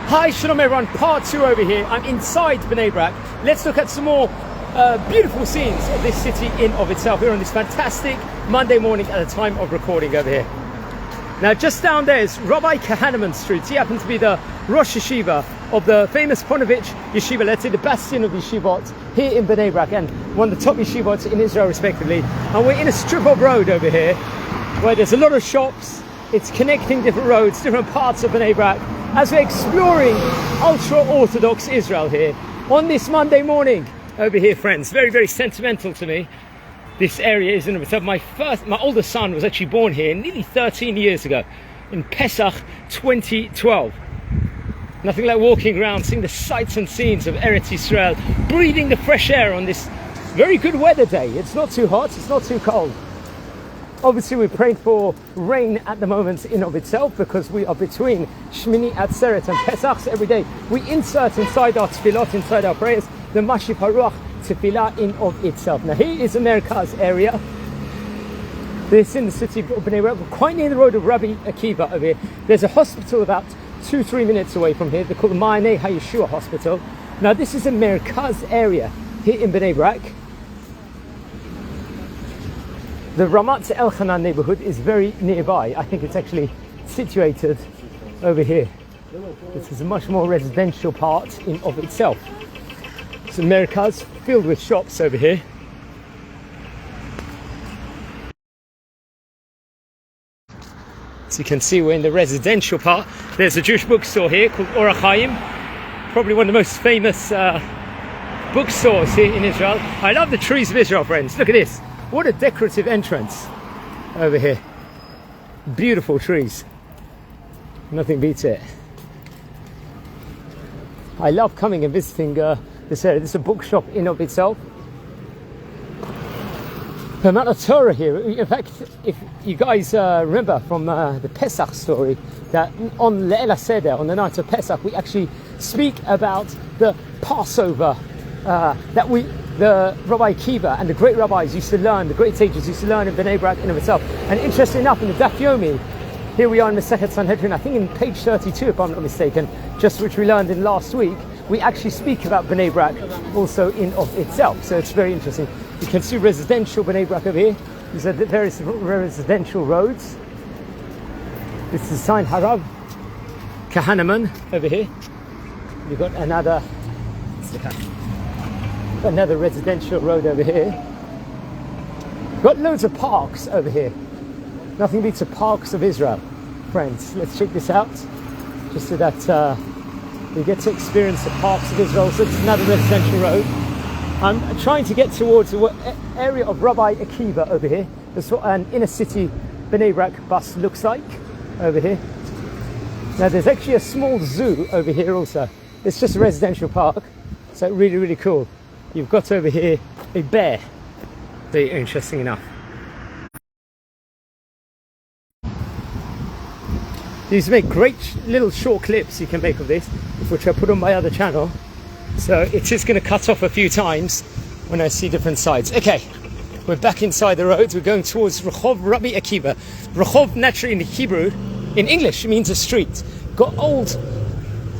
Hi, Shalom everyone, part 2 over here. I'm inside Bnei Brak. Let's look at some more beautiful scenes of this city in of itself. We're on this fantastic Monday morning at the time of recording over here. Now just down there is Rabbi Kahneman Street. He happens to be the Rosh Yeshiva of the famous Ponevezh Yeshiva, let's say the bastion of the yeshivot here in Bnei Brak, and one of the top yeshivot in Israel respectively. And we're in a strip of road over here where there's a lot of shops. It's connecting different roads, different parts of Bnei Brak, as we're exploring ultra-Orthodox Israel here on this Monday morning over here, friends. Very, very sentimental to me. This area is in of itself. My oldest son was actually born here nearly 13 years ago in Pesach 2012. Nothing like walking around, seeing the sights and scenes of Eretz Yisrael, breathing the fresh air on this very good weather day. It's not too hot, it's not too cold. Obviously we're praying for rain at the moment in of itself because we are between Shmini Atzeret and Pesach. So every day we insert inside our tefillot, inside our prayers, the Mashif HaRuach tefillah in of itself. Now here is the Merkaz area. This in the city of Bnei Brak. We're quite near the road of Rabbi Akiva over here. There's a hospital about 2-3 minutes away from here. They're called the Ma'aneh HaYeshua Hospital. Now this is a Merkaz area here in Bnei Brak. The Ramat Elchanan neighborhood is very nearby. I think it's actually situated over here. This is a much more residential part in of itself. It's a Merkaz filled with shops over here. So you can see we're in the residential part. There's a Jewish bookstore here called Or HaChaim, probably one of the most famous bookstores here in Israel. I love the trees of Israel, friends. Look at this. What a decorative entrance over here. Beautiful trees. Nothing beats it. I love coming and visiting this area. This is a bookshop in of itself. The amount of Torah here. In fact, if you guys remember from the Pesach story, that on Le'el HaSeder, on the night of Pesach, we actually speak about the Passover the Rabbi Akiva and the great rabbis used to learn, the great sages used to learn in Bnei Brak in of itself. And interestingly enough, in the Daf Yomi, here we are in Masechet Sanhedrin, I think in page 32 if I'm not mistaken, just which we learned in last week, we actually speak about Bnei Brak also in of itself. So it's very interesting. You can see residential Bnei Brak over here. These are the various residential roads. This is the sign Harav Kahneman over here. You've got another residential road over here. Got loads of parks over here. Nothing beats the parks of Israel, friends. Let's check this out, just so that we get to experience the parks of Israel. So it's another residential road. I'm trying to get towards the area of Rabbi Akiva over here. That's what an inner city Bnei Brak bus looks like over here. Now there's actually a small zoo over here also. It's just a residential park, so really, really cool. You've got over here a bear. Very interesting enough. These make great little short clips you can make of this, which I put on my other channel. So it is going to cut off a few times when I see different sides. Okay, we're back inside the roads. We're going towards Rehov Rabbi Akiva. Rehov, naturally in Hebrew, in English, it means a street. Got old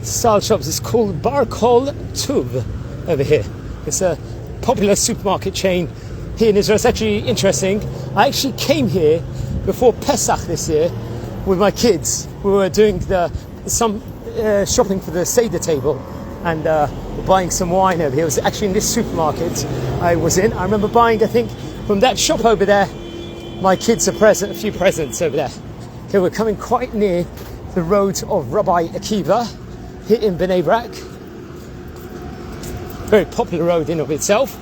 style shops. It's called Bar Kol Tuv over here. It's a popular supermarket chain here in Israel. It's actually interesting. I actually came here before Pesach this year with my kids. We were doing some shopping for the Seder table and buying some wine over here. It was actually in this supermarket I was in. I remember buying, I think, from that shop over there, my kids a few presents over there. Okay, we're coming quite near the road of Rabbi Akiva here in Bnei Brak. Very popular road in of itself.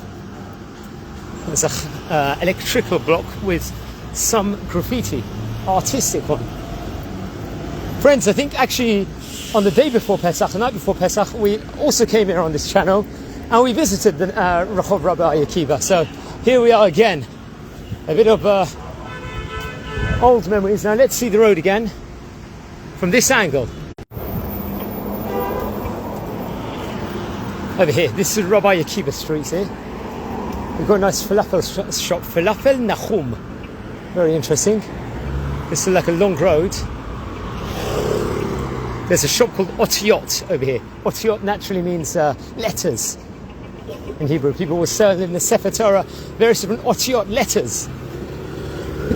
There's a electrical block with some graffiti, artistic one. Friends, I think actually on the day before Pesach, the night before Pesach, we also came here on this channel and we visited the Rehov Rabbi Akiva. So here we are again, a bit of old memories. Now let's see the road again from this angle. Over here, this is Rabbi Akiva Street here. We've got a nice falafel shop, Falafel Nahum. Very interesting. This is like a long road. There's a shop called Otiyot over here. Otiyot naturally means letters in Hebrew. People will sell in the Sefer Torah various different Otiyot letters.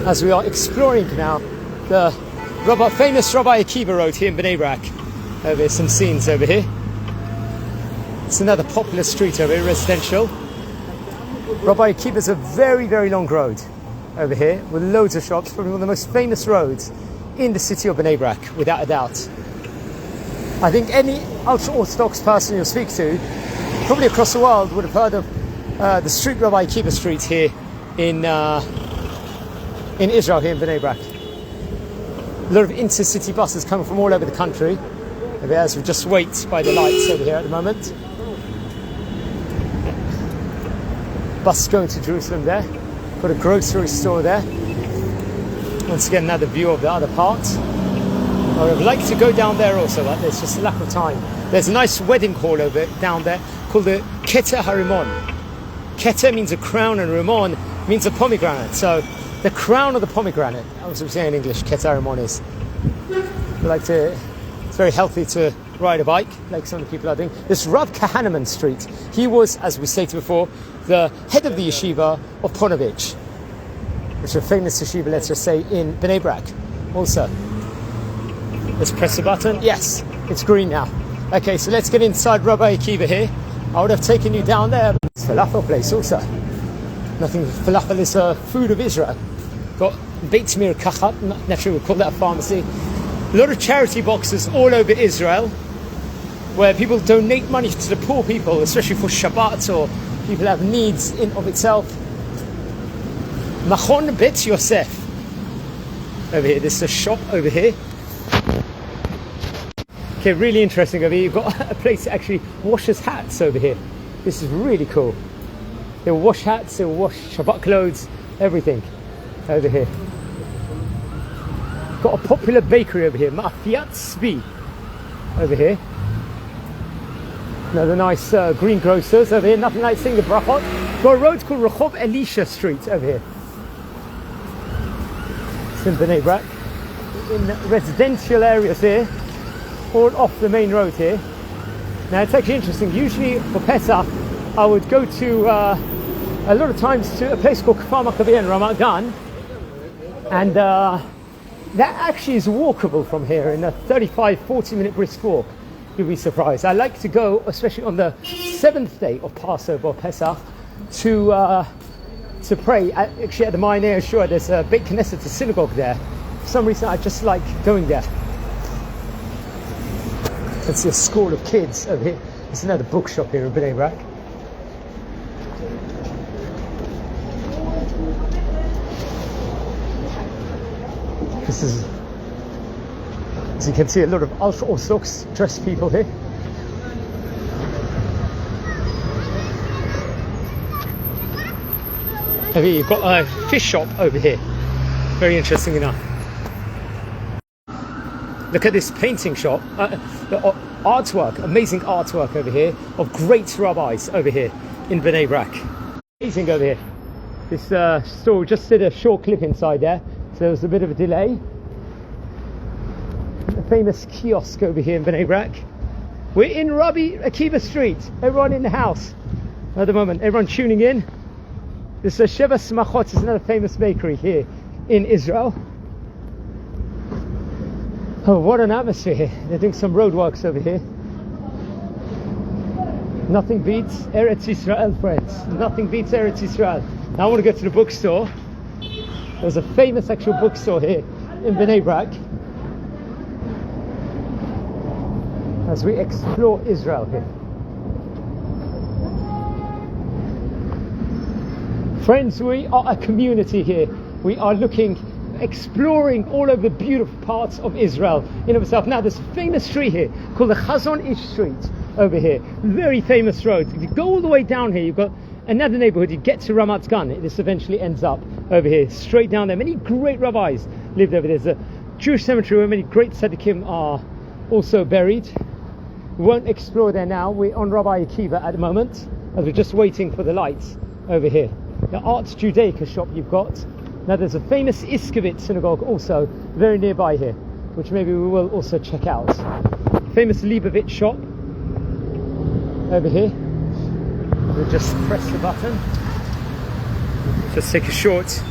As we are exploring now the famous Rabbi Akiva Road here in Bnei Brak. Over here, some scenes over here. It's another popular street over here, residential. Rabbi Akiva's a very, very long road over here with loads of shops, probably one of the most famous roads in the city of Bnei Brak, without a doubt. I think any ultra-Orthodox person you'll speak to, probably across the world, would have heard of the street Rabbi Akiva Street here in Israel, here in Bnei Brak. A lot of intercity buses coming from all over the country. Over here, as we just wait by the lights over here at the moment. Bus going to Jerusalem there. Got a grocery store there. Once again, another view of the other part. I would like to go down there also, but there's just a lack of time. There's a nice wedding hall over down there called the Keter HaRimon. Keter means a crown and Rimon means a pomegranate. So the crown of the pomegranate, as we say in English, Keter HaRimon is. It's very healthy to ride a bike, like some of the people are doing. This Rav Kahneman Street, he was, as we stated before, the head of the yeshiva of Ponevezh, which is a famous yeshiva, let's just say, in Bnei Brak also. Let's press the button. Yes, it's green now. Okay, so let's get inside Rabbi Akiva here. I would have taken you down there, but it's a falafel place also. Nothing, falafel is a food of Israel. Got Beit Mir Kachat, naturally we'll call that a pharmacy. A lot of charity boxes all over Israel where people donate money to the poor people, especially for Shabbat or people have needs in of itself. Machon Bet Yosef. Over here, this is a shop over here. Okay, really interesting over here. You've got a place that actually washes hats over here. This is really cool. They'll wash hats, they'll wash Shabbat clothes, everything over here. Got a popular bakery over here, Mafiat Svi over here. Another nice greengrocers over here, nothing like seeing the brachot. Got a road called Rehov Elisha Street over here. It's in Bnei Brak. In residential areas here, all off the main road here. Now it's actually interesting, usually for Pesach I would go to a lot of times to a place called Kfar Maccabei in Ramat Gan, and that actually is walkable from here in a 35-40 minute brisk walk. You'll be surprised. I like to go, especially on the 7th day of Passover or Pesach, to pray. Actually at the Ma'aneh Yeshua there's a Beit Knesset, a synagogue there. For some reason I just like going there. It's a school of kids over here. There's another bookshop here in Bnei Brak. This is, as you can see, a lot of ultra-Orthodox dressed people here. Over here, you've got a fish shop over here. Very interesting enough. Look at this painting shop. The artwork, amazing artwork over here of great rabbis over here in Bnei Brak. Amazing over here. This store just did a short clip inside there, so there was a bit of a delay. The famous kiosk over here in Bnei Brak. We're in Rabbi Akiva Street. Everyone in the house at the moment. Everyone tuning in. This is Sheva Smachot, is another famous bakery here in Israel. Oh, what an atmosphere here. They're doing some road works over here. Nothing beats Eretz Yisrael, friends. Nothing beats Eretz Yisrael. Now I want to go to the bookstore. There's a famous actual bookstore here in Bnei Brak. As we explore Israel here. Friends, we are a community here. We are exploring all of the beautiful parts of Israel in of itself. Now there's a famous street here called the Chazon Ish Street over here. Very famous road. If you go all the way down here, you've got another neighborhood. You get to Ramat Gan. This eventually ends up over here, straight down there. Many great rabbis lived over there. There's a Jewish cemetery where many great tzaddikim are also buried. We won't explore there now. We're on Rabbi Akiva at the moment, as we're just waiting for the lights over here. The Arts Judaica shop you've got. Now there's a famous Iskevit synagogue also very nearby here, which maybe we will also check out. famous Leibovitz shop over here. We'll just press the button. Just take a short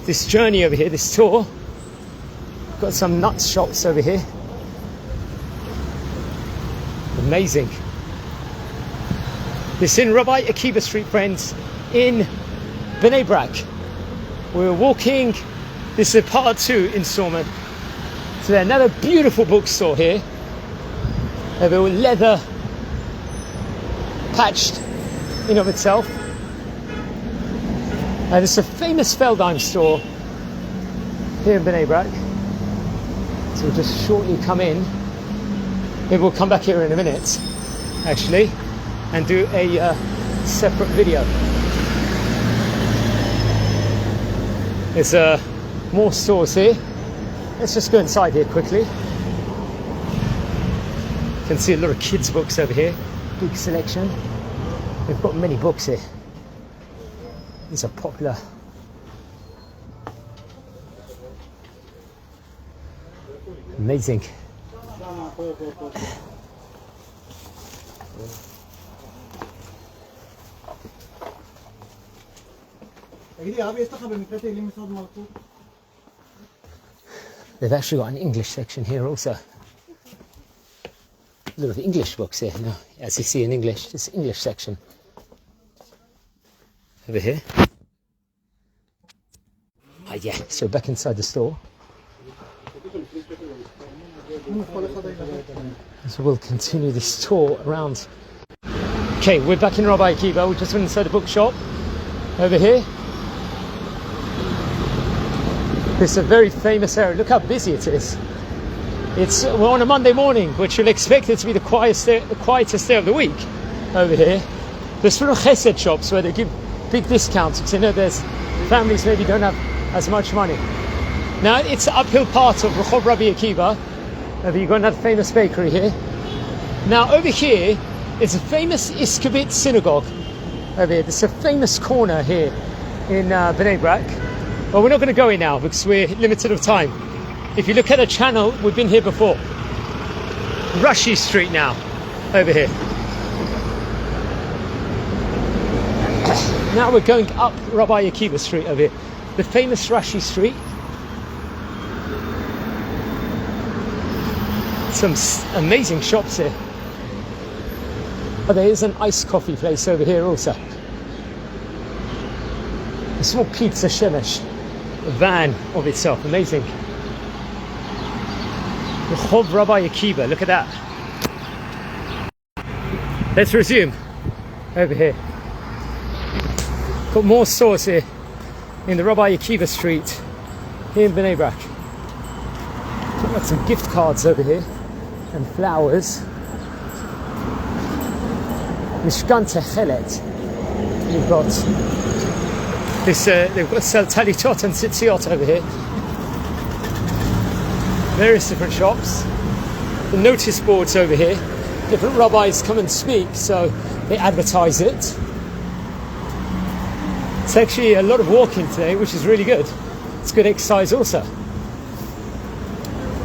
this journey over here, this tour. Got some nuts shops over here. Amazing. This is in Rabbi Akiva Street, friends, in Bnei Brak. We're walking, this is a part 2 installment. So there's another beautiful bookstore here. Over with leather patched in of itself. And it's a famous Feldheim store here in Bnei Brak. So we'll just shortly come in. Maybe we'll come back here in a minute, actually, and do a separate video. There's more stores here. Let's just go inside here quickly. You can see a lot of kids' books over here. Big selection. We've got many books here. These are popular. Amazing. They've actually got an English section here also. A lot of English books here, you know, as you see in English, this English section. Over here. Ah, yeah, so back inside the store. So we'll continue this tour around. Okay, we're back in Rabbi Akiva. We just went inside the bookshop over here. This is a very famous area. Look how busy it is. We're on a Monday morning, which you'll expect it to be the quietest day of the week over here. There's little chesed shops where they give big discounts because they know there's families maybe don't have as much money. Now it's an uphill part of Rehov Rabbi Akiva. You've got another famous bakery here. Now over here is a famous Iskabit synagogue. Over here, there's a famous corner here in Bnei Brak. But we're not going to go in now because we're limited of time. If you look at the channel, we've been here before. Rashi Street now, over here. Now we're going up Rabbi Akiva Street over here. The famous Rashi Street. Some amazing shops here. Oh, there is an iced coffee place over here also. A small pizza shemesh. A van of itself, amazing. Rehov Rabbi Akiva, look at that. Let's resume over here. Got more stores here in the Rabbi Akiva Street here in Bnei Brak. Got some gift cards over here and flowers. Mishkan Techelet. You've got this. They've got sell talitot and tzitziot over here. Various different shops. The notice boards over here. Different rabbis come and speak, so they advertise it. It's actually a lot of walking today, which is really good. It's good exercise also.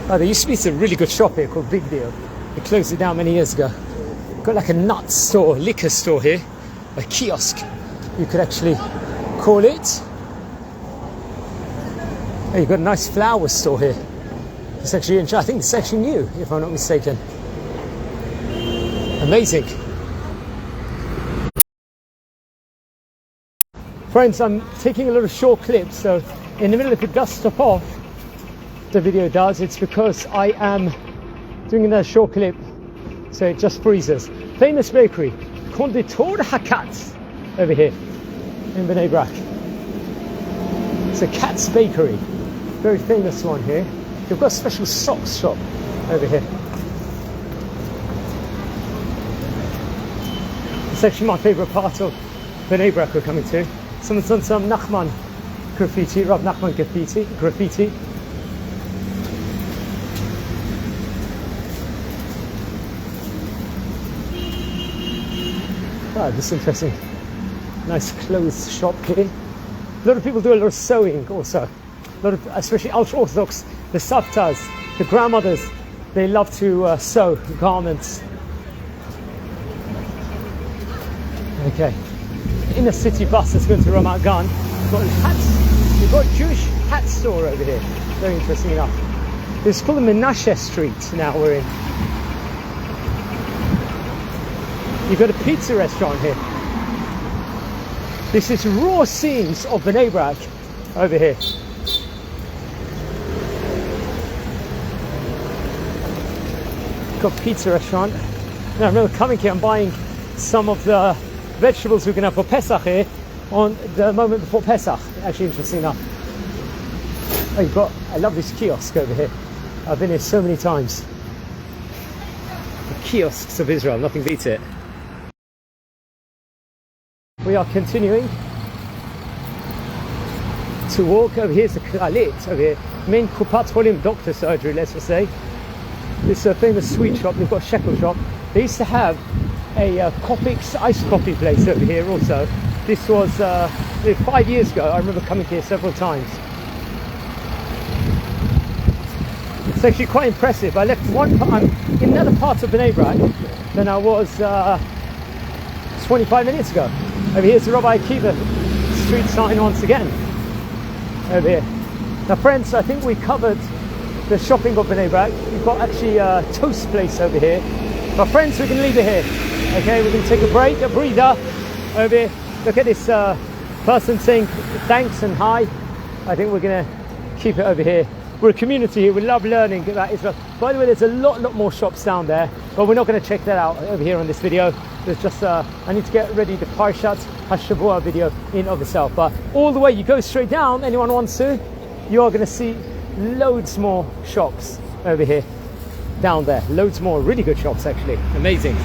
There used to be a really good shop here called Big Deal. They closed it down many years ago. Got like a nut store, liquor store here, a kiosk, you could actually call it. Oh, you've got a nice flower store here. It's actually, I think it's actually new, if I'm not mistaken. Amazing. Friends, I'm taking a lot of short clips, so in the middle, if it does stop off, the video does, it's because I am doing a short clip, so it just freezes. Famous bakery, Konditor Hakatz, over here in Bnei Brak. It's a Katz bakery, very famous one here. They've got a special socks shop over here. It's actually my favourite part of Bnei Brak we're coming to. Someone's done some Nachman graffiti, Rav Nachman graffiti. Wow, this is interesting. Nice clothes shop here. A lot of people do a lot of sewing also. A lot of, especially ultra-Orthodox, the Savtas, the grandmothers, they love to sew garments. Okay, inner city bus that's going to Ramat Gan. We've got hats. We've got a Jewish hat store over here. Very interesting enough. It's called the Menashe Street now we're in. You've got a pizza restaurant here. This is raw scenes of Bnei Brak over here. Got a pizza restaurant. Now I remember coming here and buying some of the vegetables we're going to have for Pesach here on the moment before Pesach. Actually interesting enough. Oh, you've got, I love this kiosk over here. I've been here so many times. The kiosks of Israel, nothing beats it. We are continuing to walk. Over here's the Kralit, over here. Main Kupat Holim doctor surgery, let's just say. This famous sweet shop, they've got a shekel shop. They used to have a Kopik's ice coffee place over here also. This was 5 years ago. I remember coming here several times. It's actually quite impressive. I left I'm in another part of Bnei Brak than I was 25 minutes ago. Over here's the Rabbi Akiva street sign once again. Over here. Now friends, I think we covered the shopping of Bnei Brak. We've got actually a toast place over here. But friends, we can leave it here. Okay, we can take a break, a breather over here. Look at this person saying thanks and hi. I think we're going to keep it over here. We're a community here. We love learning about Israel. By the way, there's a lot more shops down there, but we're not going to check that out over here on this video. There's just I need to get ready the Parshat HaShavua video in of itself. But all the way, you go straight down. Anyone wants to? You are going to see loads more shops over here, down there. Loads more really good shops actually. Amazing.